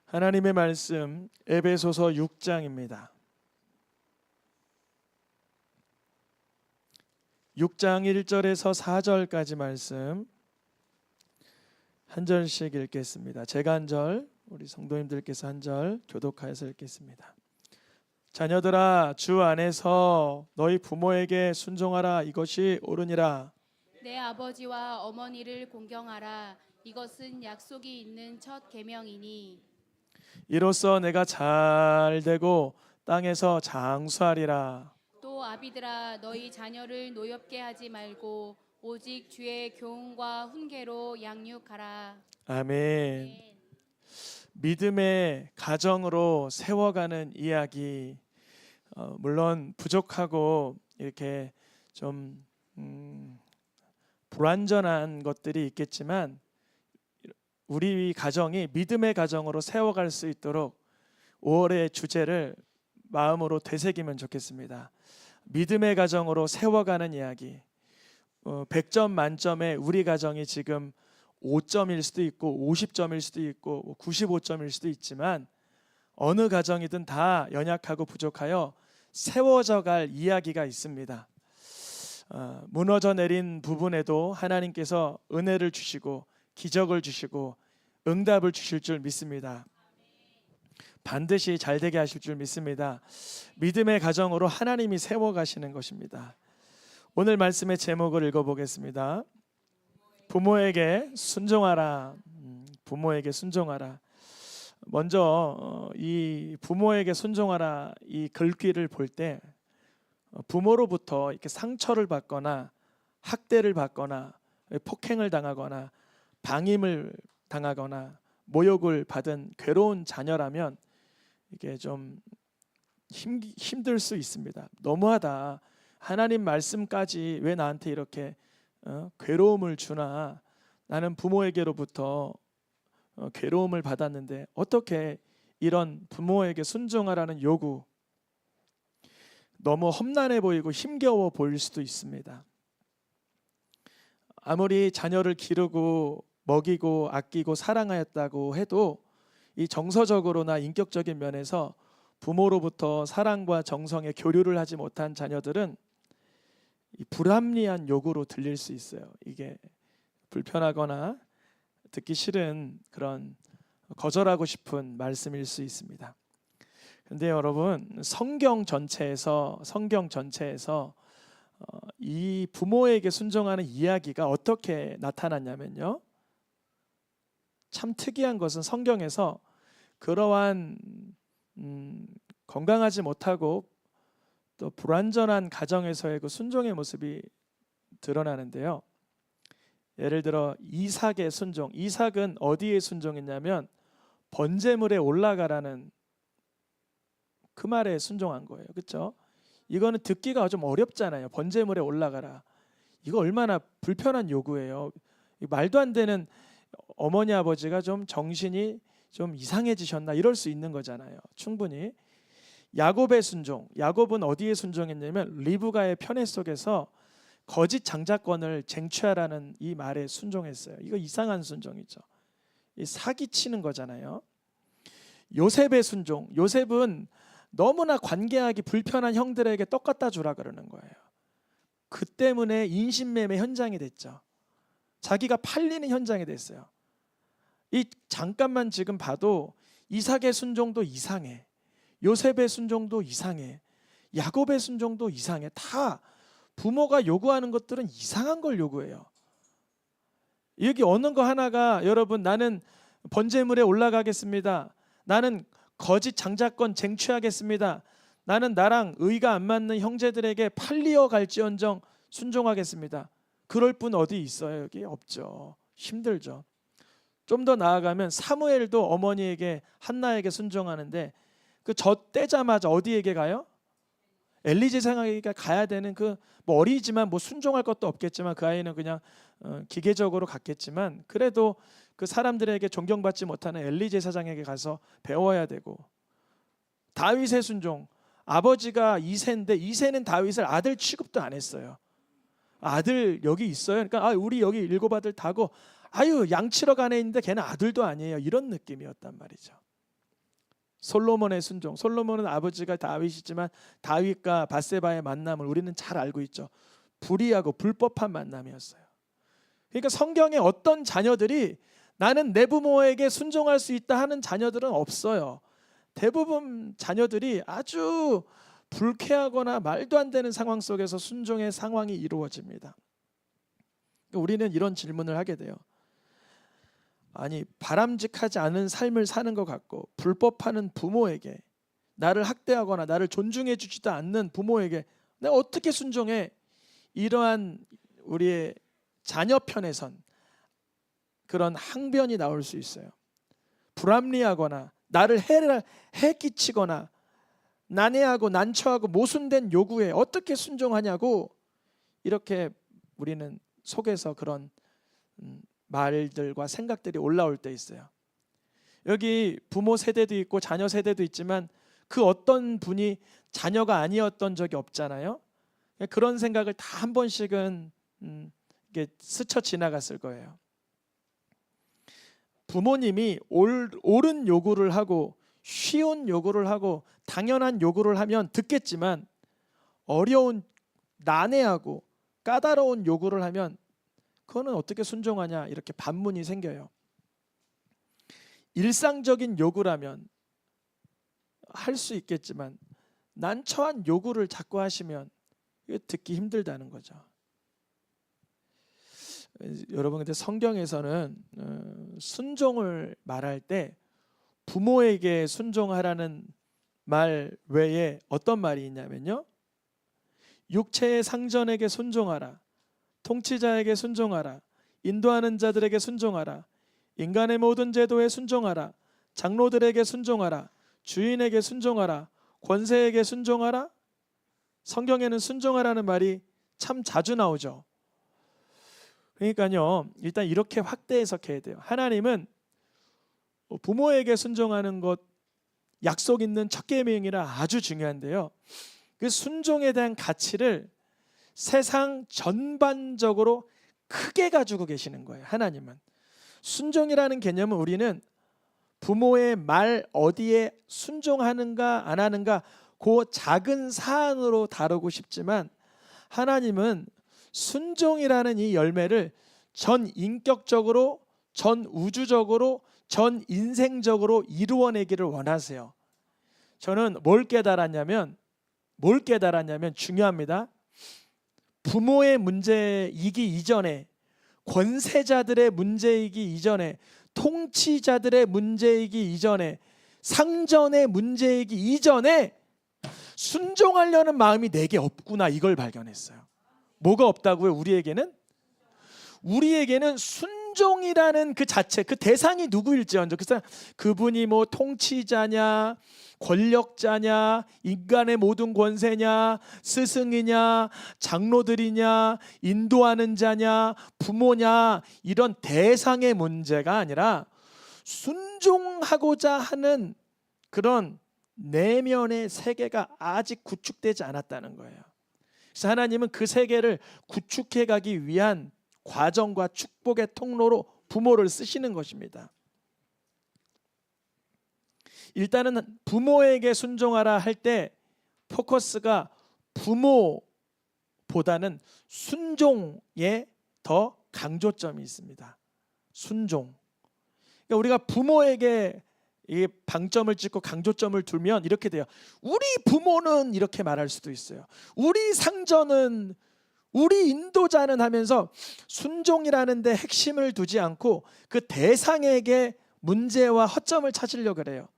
하나님의 말씀 에베소서 6장입니다. 6장 1절에서 4절까지 말씀 한 절씩 읽겠습니다. 제가 한 절, 우리 성도님들께서 한 절 교독하여서 읽겠습니다. 자녀들아, 주 안에서 너희 부모에게 순종하라. 이것이 옳으니라. 내 아버지와 어머니를 공경하라. 이것은 약속이 있는 첫 계명이니 이로써 내가 잘 되고 땅에서 장수하리라. 또 아비들아, 너희 자녀를 노엽게 하지 말고 오직 주의 교훈과 훈계로 양육하라. 아멘. 믿음의 가정으로 세워가는 이야기, 물론 부족하고 이렇게 좀 불완전한 것들이 있겠지만 우리 가정이 믿음의 가정으로 세워갈 수 있도록 5월의 주제를 마음으로 되새기면 좋겠습니다. 믿음의 가정으로 세워가는 이야기. 100점 만점에 우리 가정이 지금 5점일 수도 있고 50점일 수도 있고 95점일 수도 있지만 어느 가정이든 다 연약하고 부족하여 세워져 갈 이야기가 있습니다. 무너져 내린 부분에도 하나님께서 은혜를 주시고 기적을 주시고 응답을 주실 줄 믿습니다. 반드시 잘 되게 하실 줄 믿습니다. 믿음의 가정으로 하나님이 세워가시는 것입니다. 오늘 말씀의 제목을 읽어보겠습니다. 부모에게 순종하라. 부모에게 순종하라. 먼저 이 부모에게 순종하라 이 글귀를 볼 때 부모로부터 이렇게 상처를 받거나 학대를 받거나 폭행을 당하거나 방임을 당하거나 모욕을 받은 괴로운 자녀라면 이게 좀 힘들 수 있습니다. 너무하다. 하나님 말씀까지 왜 나한테 이렇게 괴로움을 주나. 나는 부모에게로부터 괴로움을 받았는데 어떻게 이런 부모에게 순종하라는 요구, 너무 험난해 보이고 힘겨워 보일 수도 있습니다. 아무리 자녀를 기르고 먹이고 아끼고 사랑하였다고 해도 이 정서적으로나 인격적인 면에서 부모로부터 사랑과 정성의 교류를 하지 못한 자녀들은 이 불합리한 요구로 들릴 수 있어요. 이게 불편하거나 듣기 싫은 그런 거절하고 싶은 말씀일 수 있습니다. 근데 여러분, 성경 전체에서 이 부모에게 순종하는 이야기가 어떻게 나타났냐면요, 참 특이한 것은 성경에서 그러한 건강하지 못하고 또 불완전한 가정에서의 그 순종의 모습이 드러나는데요. 예를 들어 이삭의 순종. 이삭은 어디에 순종했냐면 번제물에 올라가라는 그 말에 순종한 거예요. 그렇죠? 이거는 듣기가 좀 어렵잖아요. 번제물에 올라가라. 이거 얼마나 불편한 요구예요. 말도 안 되는, 어머니 아버지가 좀 정신이 좀 이상해지셨나 이럴 수 있는 거잖아요. 충분히. 야곱의 순종. 야곱은 어디에 순종했냐면 리브가의 편애 속에서 거짓 장자권을 쟁취하라는 이 말에 순종했어요. 이거 이상한 순종이죠. 이 사기치는 거잖아요. 요셉의 순종. 요셉은 너무나 관계하기 불편한 형들에게 떡 갖다 주라 그러는 거예요. 그 때문에 인신매매 현장이 됐죠. 자기가 팔리는 현장이 됐어요. 이 잠깐만 지금 봐도 이삭의 순종도 이상해. 요셉의 순종도 이상해. 야곱의 순종도 이상해. 다 부모가 요구하는 것들은 이상한 걸 요구해요. 여기 어느 거 하나가 여러분 나는 번제물에 올라가겠습니다. 나는 거짓 장자권 쟁취하겠습니다. 나는 나랑 의가 안 맞는 형제들에게 팔리어 갈지언정 순종하겠습니다. 그럴 분 어디 있어요? 여기 없죠. 힘들죠. 좀 더 나아가면 사무엘도 어머니에게 한나에게 순종하는데 그 떼자마자 어디에게 가요? 엘리 제사장에게 가야 되는 뭐 어리지만 뭐 순종할 것도 없겠지만 그 아이는 그냥 기계적으로 갔겠지만 그래도 그 사람들에게 존경받지 못하는 엘리 제사장에게 가서 배워야 되고, 다윗의 순종. 아버지가 이새인데 이새는 다윗을 아들 취급도 안 했어요. 아들 여기 있어요. 그러니까 우리 여기 7 아들 다고 양치러 가네 있는데 걔는 아들도 아니에요. 이런 느낌이었단 말이죠. 솔로몬의 순종. 솔로몬은 아버지가 다윗이지만 다윗과 밧세바의 만남을 우리는 잘 알고 있죠. 불의하고 불법한 만남이었어요. 그러니까 성경에 어떤 자녀들이 나는 내 부모에게 순종할 수 있다 하는 자녀들은 없어요. 대부분 자녀들이 아주 불쾌하거나 말도 안 되는 상황 속에서 순종의 상황이 이루어집니다. 우리는 이런 질문을 하게 돼요. 아니, 바람직하지 않은 삶을 사는 것 같고 불법하는 부모에게, 나를 학대하거나 나를 존중해 주지도 않는 부모에게 내가 어떻게 순종해? 이러한 우리의 자녀 편에선 그런 항변이 나올 수 있어요. 불합리하거나 나를 해 끼치거나 난해하고 난처하고 모순된 요구에 어떻게 순종하냐고, 이렇게 우리는 속에서 그런 말들과 생각들이 올라올 때 있어요. 여기 부모 세대도 있고 자녀 세대도 있지만 그 어떤 분이 자녀가 아니었던 적이 없잖아요. 그런 생각을 다 한 번씩은 이게 스쳐 지나갔을 거예요. 부모님이 옳은 요구를 하고 쉬운 요구를 하고 당연한 요구를 하면 듣겠지만, 어려운 난해하고 까다로운 요구를 하면 그거는 어떻게 순종하냐, 이렇게 반문이 생겨요. 일상적인 요구라면 할 수 있겠지만 난처한 요구를 자꾸 하시면 이게 듣기 힘들다는 거죠. 여러분, 근데 성경에서는 순종을 말할 때 부모에게 순종하라는 말 외에 어떤 말이 있냐면요, 육체의 상전에게 순종하라, 통치자에게 순종하라, 인도하는 자들에게 순종하라, 인간의 모든 제도에 순종하라, 장로들에게 순종하라, 주인에게 순종하라, 권세에게 순종하라. 성경에는 순종하라는 말이 참 자주 나오죠. 그러니까요, 일단 이렇게 확대 해석해야 돼요. 하나님은 부모에게 순종하는 것 약속 있는 첫 계명이라 아주 중요한데요, 그 순종에 대한 가치를 세상 전반적으로 크게 가지고 계시는 거예요. 하나님은 순종이라는 개념은 우리는 부모의 말 어디에 순종하는가 안 하는가 그 작은 사안으로 다루고 싶지만, 하나님은 순종이라는 이 열매를 전 인격적으로, 전 우주적으로, 전 인생적으로 이루어내기를 원하세요. 저는 뭘 깨달았냐면 중요합니다. 부모의 문제이기 이전에, 권세자들의 문제이기 이전에, 통치자들의 문제이기 이전에, 상전의 문제이기 이전에 순종하려는 마음이 내게 없구나, 이걸 발견했어요. 뭐가 없다고요? 우리에게는 순종이라는 그 자체, 그 대상이 누구일지언정, 그분이 뭐 통치자냐, 권력자냐, 인간의 모든 권세냐, 스승이냐, 장로들이냐, 인도하는 자냐, 부모냐, 이런 대상의 문제가 아니라 순종하고자 하는 그런 내면의 세계가 아직 구축되지 않았다는 거예요. 그래서 하나님은 그 세계를 구축해 가기 위한 과정과 축복의 통로로 부모를 쓰시는 것입니다. 일단은 부모에게 순종하라 할 때 포커스가 부모보다는 순종에 더 강조점이 있습니다. 순종. 그러니까 우리가 부모에게 이 방점을 찍고 강조점을 두면 이렇게 돼요. 우리 부모는 이렇게 말할 수도 있어요. 우리 상전은, 우리 인도자는 하면서 순종이라는 데 핵심을 두지 않고 그 대상에게 문제와 허점을 찾으려고 그래요.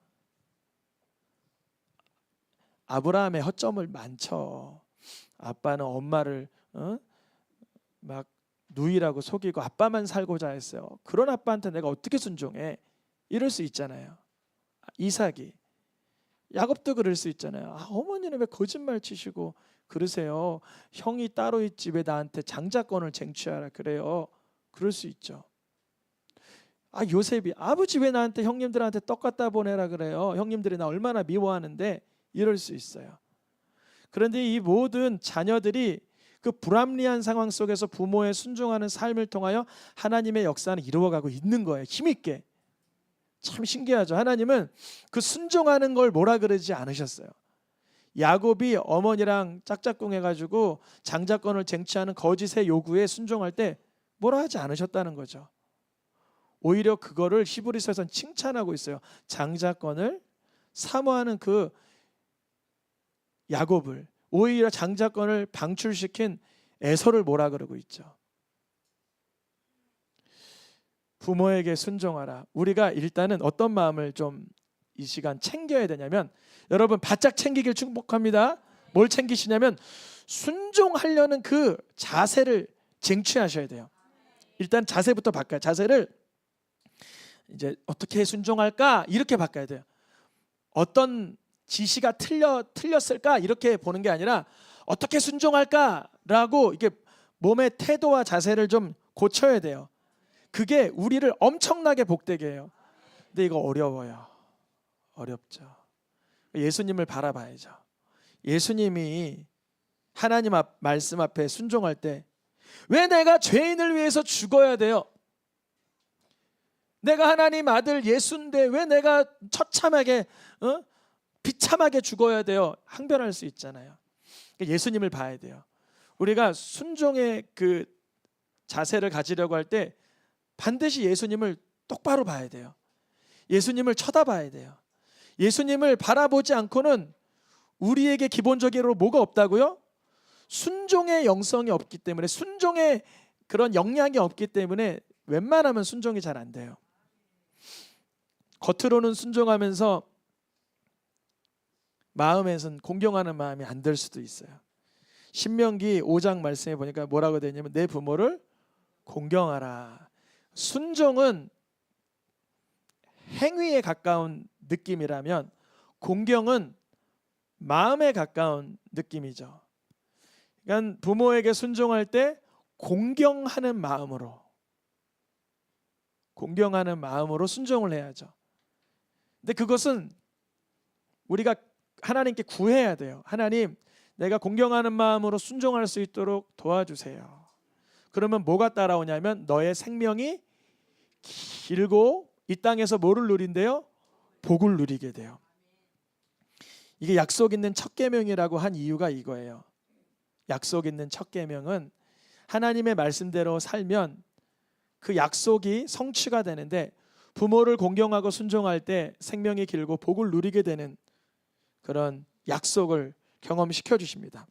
아브라함의 허점을 많죠. 아빠는 엄마를 막 누이라고 속이고 아빠만 살고자 했어요. 그런 아빠한테 내가 어떻게 순종해? 이럴 수 있잖아요. 이삭이, 야곱도 그럴 수 있잖아요. 어머니는 왜 거짓말 치시고 그러세요? 형이 따로 있지 왜 나한테 장자권을 쟁취하라 그래요? 그럴 수 있죠. 요셉이, 아버지 왜 나한테 형님들한테 떡 갖다 보내라 그래요? 형님들이 나 얼마나 미워하는데, 이럴 수 있어요. 그런데 이 모든 자녀들이 그 불합리한 상황 속에서 부모에 순종하는 삶을 통하여 하나님의 역사는 이루어가고 있는 거예요. 힘있게. 참 신기하죠. 하나님은 그 순종하는 걸 뭐라 그러지 않으셨어요. 야곱이 어머니랑 짝짝꿍 해가지고 장자권을 쟁취하는 거짓의 요구에 순종할 때 뭐라 하지 않으셨다는 거죠. 오히려 그거를 히브리서에서는 칭찬하고 있어요. 장자권을 사모하는 그 야곱을, 오히려 장자권을 방출시킨 에서를 뭐라 그러고 있죠. 부모에게 순종하라. 우리가 일단은 어떤 마음을 좀 이 시간 챙겨야 되냐면, 여러분 바짝 챙기길 축복합니다. 뭘 챙기시냐면 순종하려는 그 자세를 쟁취하셔야 돼요. 일단 자세부터 바꿔요. 자세를 이제 어떻게 순종할까 이렇게 바꿔야 돼요. 어떤 지시가 틀렸을까 이렇게 보는 게 아니라 어떻게 순종할까라고 이게 몸의 태도와 자세를 좀 고쳐야 돼요. 그게 우리를 엄청나게 복되게 해요. 근데 이거 어려워요. 어렵죠. 예수님을 바라봐야죠. 예수님이 하나님 말씀 앞에 순종할 때 왜 내가 죄인을 위해서 죽어야 돼요? 내가 하나님 아들 예수인데 왜 내가 처참하게 비참하게 죽어야 돼요? 항변할 수 있잖아요. 예수님을 봐야 돼요. 우리가 순종의 그 자세를 가지려고 할 때 반드시 예수님을 똑바로 봐야 돼요. 예수님을 쳐다봐야 돼요. 예수님을 바라보지 않고는 우리에게 기본적으로 뭐가 없다고요? 순종의 영성이 없기 때문에, 순종의 그런 역량이 없기 때문에 웬만하면 순종이 잘 안 돼요. 겉으로는 순종하면서 마음에선 공경하는 마음이 안 들 수도 있어요. 신명기 5장 말씀에 보니까 뭐라고 되어 있냐면 내 부모를 공경하라. 순종은 행위에 가까운 느낌이라면 공경은 마음에 가까운 느낌이죠. 그러니까 부모에게 순종할 때 공경하는 마음으로 순종을 해야죠. 근데 그것은 우리가 하나님께 구해야 돼요. 하나님, 내가 공경하는 마음으로 순종할 수 있도록 도와주세요. 그러면 뭐가 따라오냐면 너의 생명이 길고 이 땅에서 뭐를 누린대요? 복을 누리게 돼요. 이게 약속 있는 첫 계명이라고 한 이유가 이거예요. 약속 있는 첫 계명은 하나님의 말씀대로 살면 그 약속이 성취가 되는데, 부모를 공경하고 순종할 때 생명이 길고 복을 누리게 되는 그런 약속을 경험시켜 주십니다.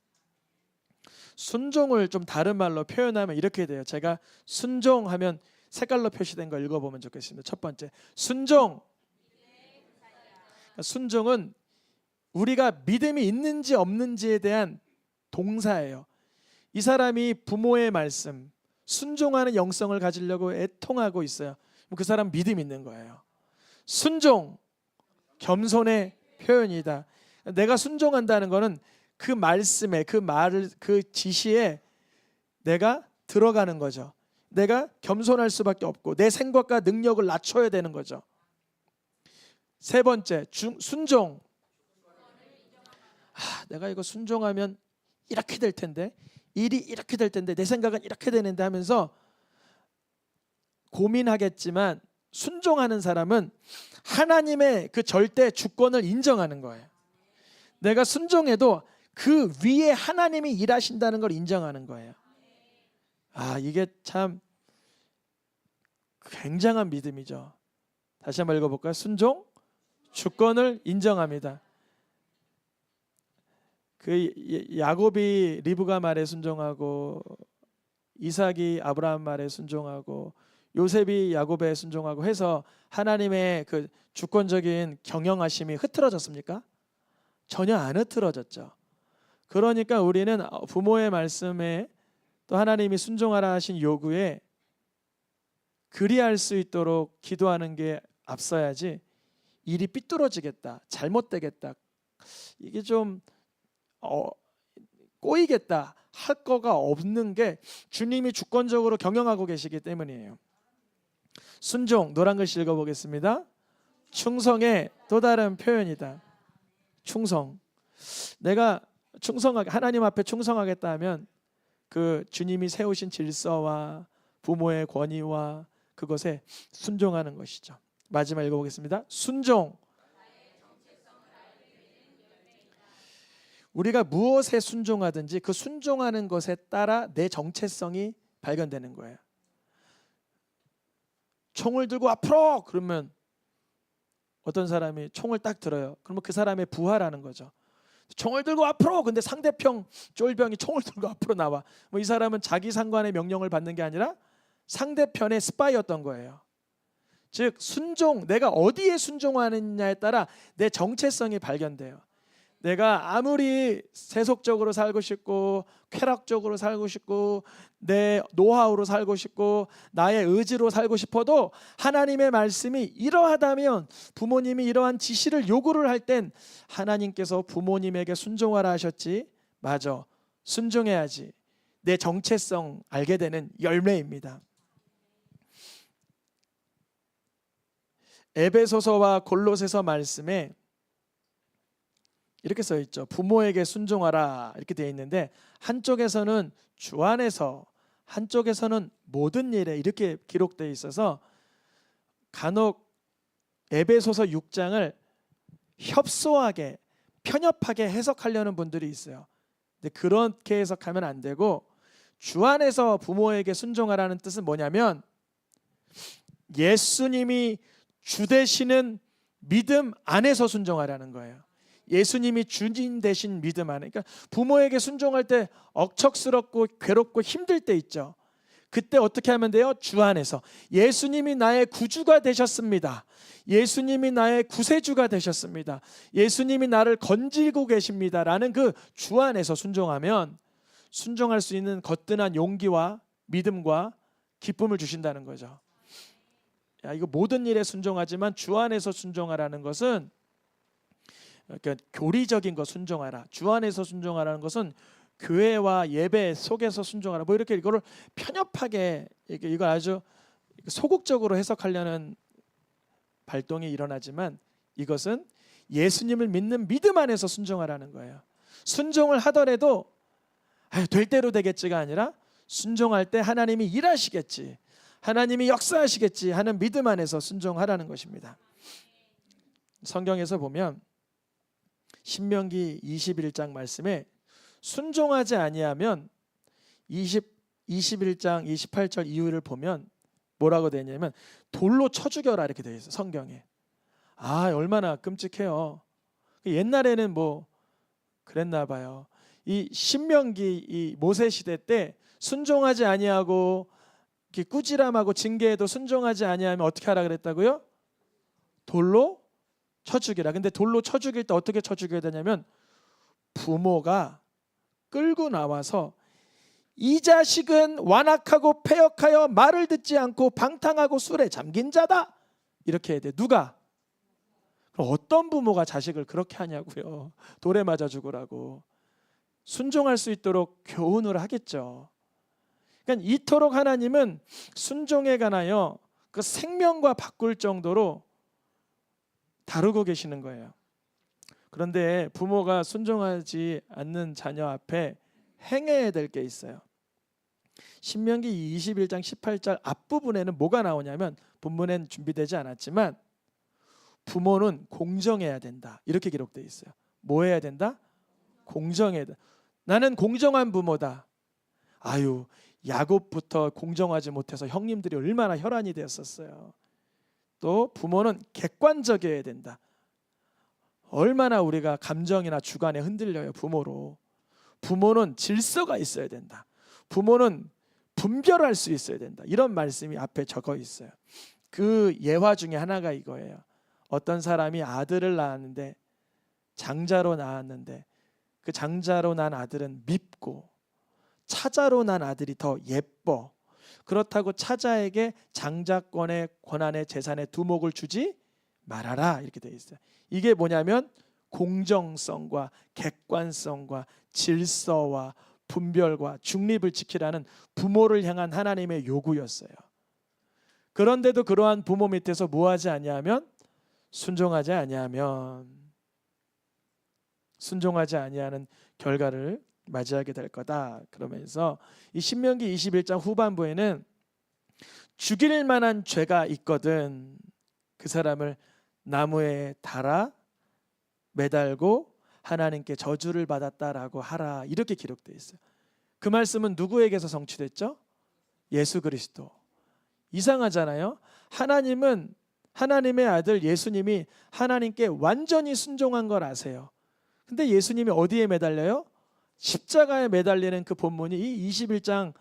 순종을 좀 다른 말로 표현하면 이렇게 돼요. 제가 순종하면 색깔로 표시된 거 읽어보면 좋겠습니다. 첫 번째, 순종. 순종은 우리가 믿음이 있는지 없는지에 대한 동사예요. 이 사람이 부모의 말씀, 순종하는 영성을 가지려고 애통하고 있어요. 그 사람 믿음 있는 거예요. 순종, 겸손의 표현이다. 내가 순종한다는 것은 그 말씀에, 그 말을, 그 지시에 내가 들어가는 거죠. 내가 겸손할 수밖에 없고 내 생각과 능력을 낮춰야 되는 거죠. 세 번째, 순종. 내가 이거 순종하면 이렇게 될 텐데, 일이 이렇게 될 텐데, 내 생각은 이렇게 되는데 하면서 고민하겠지만, 순종하는 사람은 하나님의 그 절대 주권을 인정하는 거예요. 내가 순종해도 그 위에 하나님이 일하신다는 걸 인정하는 거예요. 이게 참 굉장한 믿음이죠. 다시 한번 읽어볼까요? 순종, 주권을 인정합니다. 그 야곱이 리브가 말에 순종하고, 이삭이 아브라함 말에 순종하고, 요셉이 야곱에 순종하고 해서 하나님의 그 주권적인 경영하심이 흐트러졌습니까? 전혀 안 흐트러졌죠. 그러니까 우리는 부모의 말씀에 또 하나님이 순종하라 하신 요구에 그리할 수 있도록 기도하는 게 앞서야지, 일이 삐뚤어지겠다, 잘못되겠다, 이게 좀 꼬이겠다 할 거가 없는 게 주님이 주권적으로 경영하고 계시기 때문이에요. 순종, 노란 글씨 읽어보겠습니다. 충성의 또 다른 표현이다. 충성. 내가 충성하게, 하나님 앞에 충성하겠다 하면 그 주님이 세우신 질서와 부모의 권위와 그것에 순종하는 것이죠. 마지막 읽어보겠습니다. 순종. 우리가 무엇에 순종하든지 그 순종하는 것에 따라 내 정체성이 발견되는 거예요. 총을 들고 앞으로 그러면 어떤 사람이 총을 딱 들어요. 그러면 그 사람의 부하라는 거죠. 총을 들고 앞으로. 근데 상대편 쫄병이 총을 들고 앞으로 나와. 뭐 이 사람은 자기 상관의 명령을 받는 게 아니라 상대편의 스파이였던 거예요. 즉 순종, 내가 어디에 순종하느냐에 따라 내 정체성이 발견돼요. 내가 아무리 세속적으로 살고 싶고 쾌락적으로 살고 싶고 내 노하우로 살고 싶고 나의 의지로 살고 싶어도 하나님의 말씀이 이러하다면, 부모님이 이러한 지시를 요구를 할 땐 하나님께서 부모님에게 순종하라 하셨지, 맞아, 순종해야지, 내 정체성 알게 되는 열매입니다. 에베소서와 골로새서 말씀에 이렇게 써 있죠. 부모에게 순종하라 이렇게 되어 있는데 한쪽에서는 주 안에서, 한쪽에서는 모든 일에 이렇게 기록되어 있어서 간혹 에베소서 6장을 협소하게 편협하게 해석하려는 분들이 있어요. 근데 그렇게 해석하면 안 되고, 주 안에서 부모에게 순종하라는 뜻은 뭐냐면 예수님이 주 되시는 믿음 안에서 순종하라는 거예요. 예수님이 주님 되신 믿음 안에. 그러니까 부모에게 순종할 때 억척스럽고 괴롭고 힘들 때 있죠. 그때 어떻게 하면 돼요? 주 안에서. 예수님이 나의 구주가 되셨습니다. 예수님이 나의 구세주가 되셨습니다. 예수님이 나를 건지고 계십니다 라는 그 주 안에서 순종하면 순종할 수 있는 거뜬한 용기와 믿음과 기쁨을 주신다는 거죠. 야, 이거 모든 일에 순종하지만 주 안에서 순종하라는 것은, 그러니까 교리적인 거 순종하라, 주 안에서 순종하라는 것은 교회와 예배 속에서 순종하라, 뭐 이렇게 이거를 편협하게 이걸 아주 소극적으로 해석하려는 발동이 일어나지만 이것은 예수님을 믿는 믿음 안에서 순종하라는 거예요. 순종을 하더라도 될 대로 되겠지가 아니라 순종할 때 하나님이 일하시겠지, 하나님이 역사하시겠지 하는 믿음 안에서 순종하라는 것입니다. 성경에서 보면 신명기 21장 말씀에 순종하지 아니하면 21장 28절 이후를 보면 뭐라고 되냐면 돌로 쳐 죽여라 이렇게 되어 있어요. 성경에. 아, 얼마나 끔찍해요. 옛날에는 뭐 그랬나 봐요. 이 신명기 이 모세 시대 때 순종하지 아니하고 꾸지람하고 징계에도 순종하지 아니하면 어떻게 하라 그랬다고요? 돌로 쳐 죽이라. 근데 돌로 쳐 죽일 때 어떻게 쳐 죽여야 되냐면 부모가 끌고 나와서 이 자식은 완악하고 패역하여 말을 듣지 않고 방탕하고 술에 잠긴 자다 이렇게 해야 돼. 누가? 그럼 어떤 부모가 자식을 그렇게 하냐고요. 돌에 맞아 죽으라고. 순종할 수 있도록 교훈을 하겠죠. 그러니까 이토록 하나님은 순종에 관하여 그 생명과 바꿀 정도로 다루고 계시는 거예요. 그런데 부모가 순종하지 않는 자녀 앞에 행해야 될 게 있어요. 신명기 21장 18절 앞부분에는 뭐가 나오냐면, 본문엔 준비되지 않았지만 부모는 공정해야 된다 이렇게 기록되어 있어요. 뭐 해야 된다? 공정해야 된다. 나는 공정한 부모다. 아유, 야곱부터 공정하지 못해서 형님들이 얼마나 혈안이 되었었어요. 또 부모는 객관적이어야 된다. 얼마나 우리가 감정이나 주관에 흔들려요 부모로. 부모는 질서가 있어야 된다. 부모는 분별할 수 있어야 된다. 이런 말씀이 앞에 적어 있어요. 그 예화 중에 하나가 이거예요. 어떤 사람이 아들을 낳았는데, 장자로 낳았는데 그 장자로 난 아들은 밉고 차자로 난 아들이 더 예뻐. 그렇다고 차자에게 장자권의 권한의 재산의 두목을 주지 말아라 이렇게 되어 있어요. 이게 뭐냐면 공정성과 객관성과 질서와 분별과 중립을 지키라는 부모를 향한 하나님의 요구였어요. 그런데도 그러한 부모 밑에서 뭐하지 아니하면, 순종하지 아니하는 결과를 맞이하게 될 거다. 그러면서 이 신명기 21장 후반부에는 죽일 만한 죄가 있거든, 그 사람을 나무에 달아 매달고 하나님께 저주를 받았다라고 하라. 이렇게 기록되어 있어요. 그 말씀은 누구에게서 성취됐죠? 예수 그리스도. 이상하잖아요. 하나님은 하나님의 아들 예수님이 하나님께 완전히 순종한 걸 아세요. 근데 예수님이 어디에 매달려요? 십자가에 매달리는 그 본문이 이 21장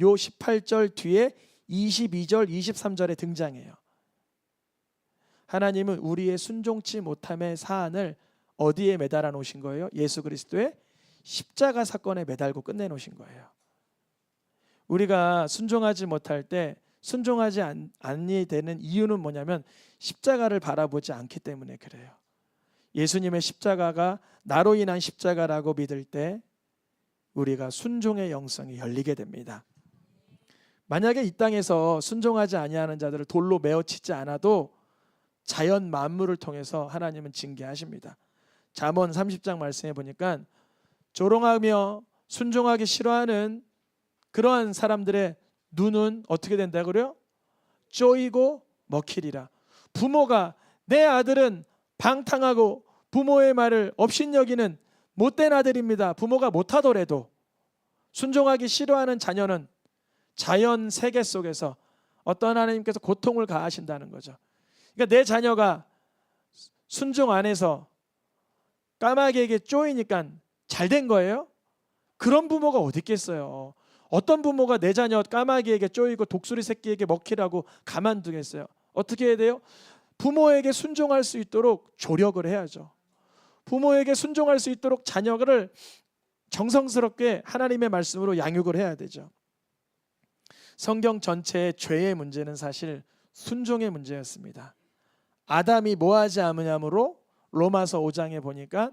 요 18절 뒤에 22절 23절에 등장해요. 하나님은 우리의 순종치 못함의 사안을 어디에 매달아 놓으신 거예요? 예수 그리스도의 십자가 사건에 매달고 끝내 놓으신 거예요. 우리가 순종하지 못할 때 순종하지 않니 되는 이유는 뭐냐면 십자가를 바라보지 않기 때문에 그래요. 예수님의 십자가가 나로 인한 십자가라고 믿을 때 우리가 순종의 영성이 열리게 됩니다. 만약에 이 땅에서 순종하지 아니하는 자들을 돌로 메어 치지 않아도 자연 만물을 통해서 하나님은 징계하십니다. 잠언 30장 말씀해 보니까 조롱하며 순종하기 싫어하는 그러한 사람들의 눈은 어떻게 된다고 그래요? 쪼이고 먹히리라. 부모가 내 아들은 방탕하고 부모의 말을 업신여기는 못된 아들입니다. 부모가 못하더라도 순종하기 싫어하는 자녀는 자연 세계 속에서 어떤 하나님께서 고통을 가하신다는 거죠. 그러니까 내 자녀가 순종 안 해서 까마귀에게 쪼이니까 잘 된 거예요? 그런 부모가 어디 있겠어요? 어떤 부모가 내 자녀 까마귀에게 쪼이고 독수리 새끼에게 먹히라고 가만두겠어요? 어떻게 해야 돼요? 부모에게 순종할 수 있도록 조력을 해야죠. 부모에게 순종할 수 있도록 자녀를 정성스럽게 하나님의 말씀으로 양육을 해야 되죠. 성경 전체의 죄의 문제는 사실 순종의 문제였습니다. 아담이 뭐하지 아니하므로 로마서 5장에 보니까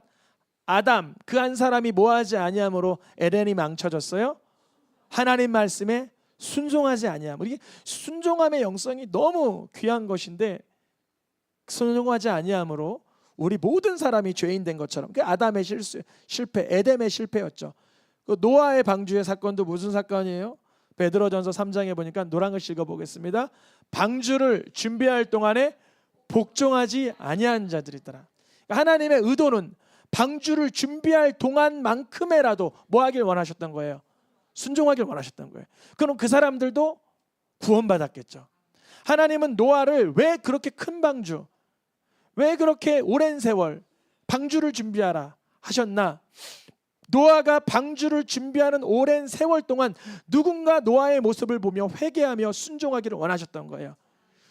아담 그 한 사람이 뭐하지 아니하므로 에덴이 망쳐졌어요? 하나님 말씀에 순종하지 아니함. 이게 순종함의 영성이 너무 귀한 것인데 순종하지 아니함으로 우리 모든 사람이 죄인 된 것처럼 그 아담의 실패, 에덴의 실패였죠. 그 노아의 방주의 사건도 무슨 사건이에요? 베드로전서 3장에 보니까 노란 글 읽어보겠습니다. 방주를 준비할 동안에 복종하지 아니한 자들이 있더라. 하나님의 의도는 방주를 준비할 동안만큼이라도 뭐 하길 원하셨던 거예요? 순종하길 원하셨던 거예요. 그럼 그 사람들도 구원받았겠죠. 하나님은 노아를 왜 그렇게 큰 방주, 왜 그렇게 오랜 세월 방주를 준비하라 하셨나? 노아가 방주를 준비하는 오랜 세월 동안 누군가 노아의 모습을 보며 회개하며 순종하기를 원하셨던 거예요.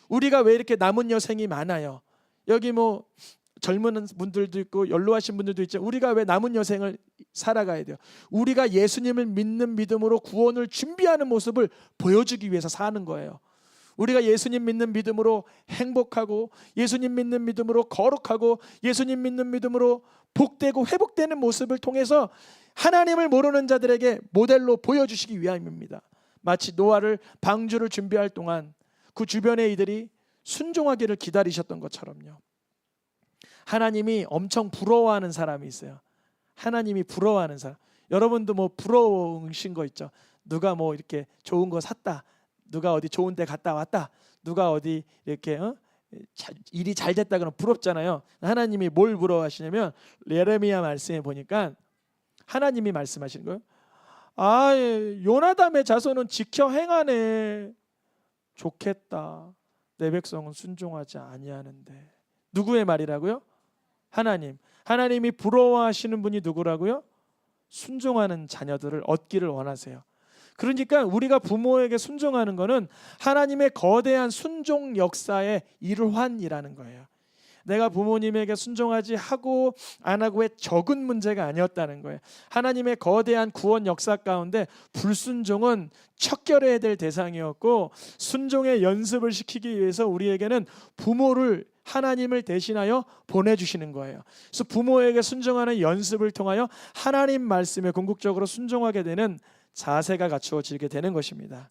우리가 왜 이렇게 남은 여생이 많아요? 여기 뭐 젊은 분들도 있고 연로하신 분들도 있죠. 우리가 왜 남은 여생을 살아가야 돼요? 우리가 예수님을 믿는 믿음으로 구원을 준비하는 모습을 보여주기 위해서 사는 거예요. 우리가 예수님 믿는 믿음으로 행복하고 예수님 믿는 믿음으로 거룩하고 예수님 믿는 믿음으로 복되고 회복되는 모습을 통해서 하나님을 모르는 자들에게 모델로 보여주시기 위함입니다. 마치 노아를 방주를 준비할 동안 그 주변의 이들이 순종하기를 기다리셨던 것처럼요. 하나님이 엄청 부러워하는 사람이 있어요. 하나님이 부러워하는 사람. 여러분도 뭐 부러우신 거 있죠? 누가 뭐 이렇게 좋은 거 샀다, 누가 어디 좋은 데 갔다 왔다, 누가 어디 이렇게 일이 잘 됐다 그러면 부럽잖아요. 하나님이 뭘 부러워하시냐면 예레미야 말씀에 보니까 하나님이 말씀하시는 거예요. 아, 요나담의 자손은 지켜 행하네. 좋겠다. 내 백성은 순종하지 아니하는데. 누구의 말이라고요? 하나님. 하나님이 부러워하시는 분이 누구라고요? 순종하는 자녀들을 얻기를 원하세요. 그러니까 우리가 부모에게 순종하는 것은 하나님의 거대한 순종 역사의 일환이라는 거예요. 내가 부모님에게 순종하지 하고 안 하고의 적은 문제가 아니었다는 거예요. 하나님의 거대한 구원 역사 가운데 불순종은 척결해야 될 대상이었고, 순종의 연습을 시키기 위해서 우리에게는 부모를, 하나님을 대신하여 보내주시는 거예요. 그래서 부모에게 순종하는 연습을 통하여 하나님 말씀에 궁극적으로 순종하게 되는 자세가 갖추어지게 되는 것입니다.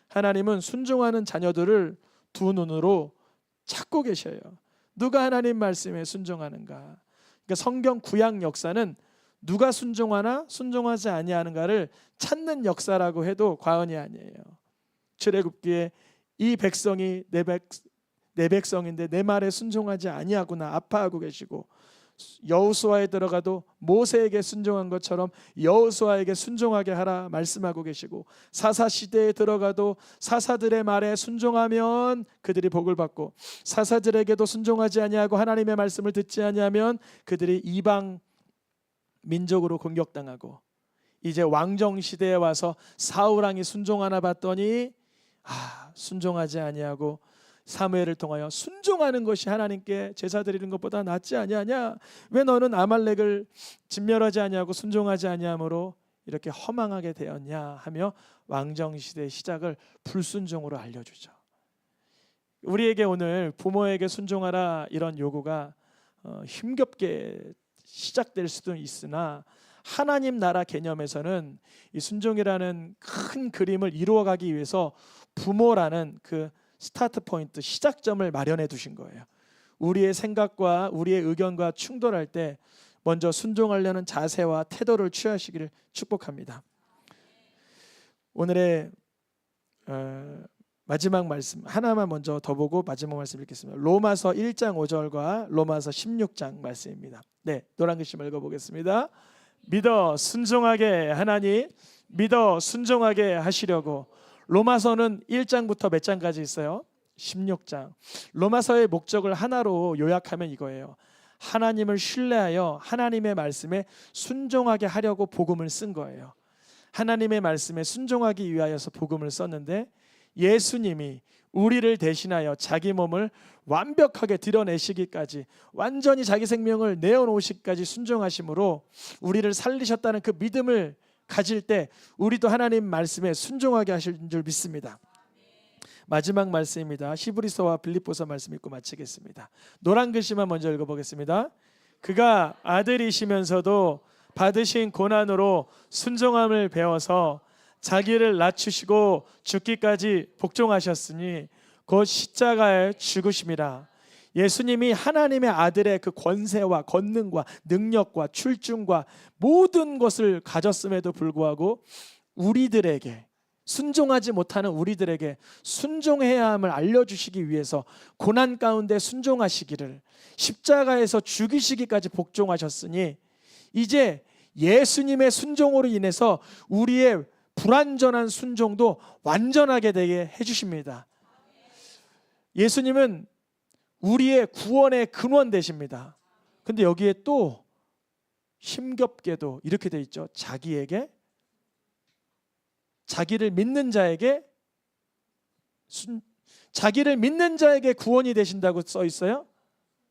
하나님은 순종하는 자녀들을 두 눈으로 찾고 계셔요. 누가 하나님 말씀에 순종하는가? 그러니까 성경 구약 역사는 누가 순종하나 순종하지 아니하는가를 찾는 역사라고 해도 과언이 아니에요. 출애굽기에 이 백성이 내 백성인데 내 말에 순종하지 아니하구나 아파하고 계시고, 여호수아에 들어가도 모세에게 순종한 것처럼 여호수아에게 순종하게 하라 말씀하고 계시고, 사사 시대에 들어가도 사사들의 말에 순종하면 그들이 복을 받고, 사사들에게도 순종하지 아니하고 하나님의 말씀을 듣지 아니하면 그들이 이방 민족으로 공격당하고, 이제 왕정 시대에 와서 사울 왕이 순종하나 봤더니 순종하지 아니하고 사무엘을 통하여 순종하는 것이 하나님께 제사 드리는 것보다 낫지 아니하냐, 왜 너는 아말렉을 진멸하지 아니하고 순종하지 아니하므로 이렇게 허망하게 되었냐 하며 왕정 시대의 시작을 불순종으로 알려주죠. 우리에게 오늘 부모에게 순종하라 이런 요구가 힘겹게 시작될 수도 있으나, 하나님 나라 개념에서는 이 순종이라는 큰 그림을 이루어가기 위해서 부모라는 그 스타트 포인트, 시작점을 마련해 두신 거예요. 우리의 생각과 우리의 의견과 충돌할 때 먼저 순종하려는 자세와 태도를 취하시기를 축복합니다. 오늘의 마지막 말씀 하나만 먼저 더 보고 마지막 말씀 읽겠습니다. 로마서 1장 5절과 로마서 16장 말씀입니다. 네, 노란 글씨 읽어보겠습니다. 믿어 순종하게 하나니 믿어 순종하게 하시려고. 로마서는 1장부터 몇 장까지 있어요? 16장. 로마서의 목적을 하나로 요약하면 이거예요. 하나님을 신뢰하여 하나님의 말씀에 순종하게 하려고 복음을 쓴 거예요. 하나님의 말씀에 순종하기 위하여서 복음을 썼는데, 예수님이 우리를 대신하여 자기 몸을 완벽하게 드러내시기까지, 완전히 자기 생명을 내어놓으시기까지 순종하심으로 우리를 살리셨다는 그 믿음을 가질 때 우리도 하나님 말씀에 순종하게 하실 줄 믿습니다. 마지막 말씀입니다. 히브리서와 빌립보서 말씀 읽고 마치겠습니다. 노란 글씨만 먼저 읽어보겠습니다. 그가 아들이시면서도 받으신 고난으로 순종함을 배워서 자기를 낮추시고 죽기까지 복종하셨으니 곧 십자가에 죽으심이라. 예수님이 하나님의 아들의 그 권세와 권능과 능력과 출중과 모든 것을 가졌음에도 불구하고 우리들에게, 순종하지 못하는 우리들에게 순종해야 함을 알려주시기 위해서 고난 가운데 순종하시기를, 십자가에서 죽이시기까지 복종하셨으니 이제 예수님의 순종으로 인해서 우리의 불완전한 순종도 완전하게 되게 해주십니다. 예수님은 우리의 구원의 근원 되십니다. 근데 여기에 또 힘겹게도 이렇게 돼 있죠. 자기를 믿는 자에게 구원이 되신다고 써 있어요?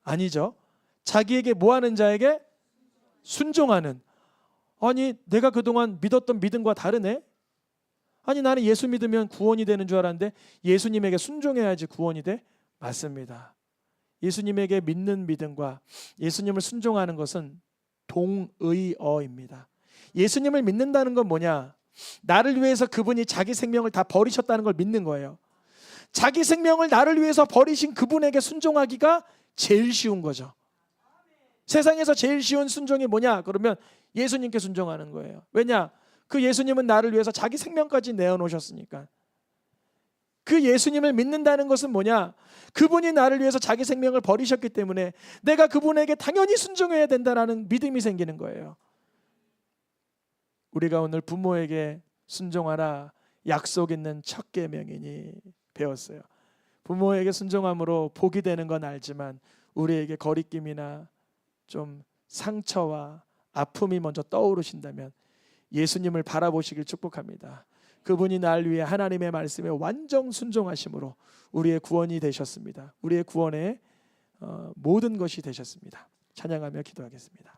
아니죠. 자기에게 뭐 하는 자에게? 순종하는. 아니, 내가 그동안 믿었던 믿음과 다르네? 아니, 나는 예수 믿으면 구원이 되는 줄 알았는데 예수님에게 순종해야지 구원이 돼? 맞습니다. 예수님에게 믿는 믿음과 예수님을 순종하는 것은 동의어입니다. 예수님을 믿는다는 건 뭐냐? 나를 위해서 그분이 자기 생명을 다 버리셨다는 걸 믿는 거예요. 자기 생명을 나를 위해서 버리신 그분에게 순종하기가 제일 쉬운 거죠. 세상에서 제일 쉬운 순종이 뭐냐? 그러면 예수님께 순종하는 거예요. 왜냐? 그 예수님은 나를 위해서 자기 생명까지 내어놓으셨으니까. 그 예수님을 믿는다는 것은 뭐냐? 그분이 나를 위해서 자기 생명을 버리셨기 때문에 내가 그분에게 당연히 순종해야 된다는 믿음이 생기는 거예요. 우리가 오늘 부모에게 순종하라 약속 있는 첫 계명이니 배웠어요. 부모에게 순종함으로 복이 되는 건 알지만 우리에게 거리낌이나 좀 상처와 아픔이 먼저 떠오르신다면 예수님을 바라보시길 축복합니다. 그분이 날 위해 하나님의 말씀에 완전 순종하심으로 우리의 구원이 되셨습니다. 우리의 구원의 모든 것이 되셨습니다. 찬양하며 기도하겠습니다.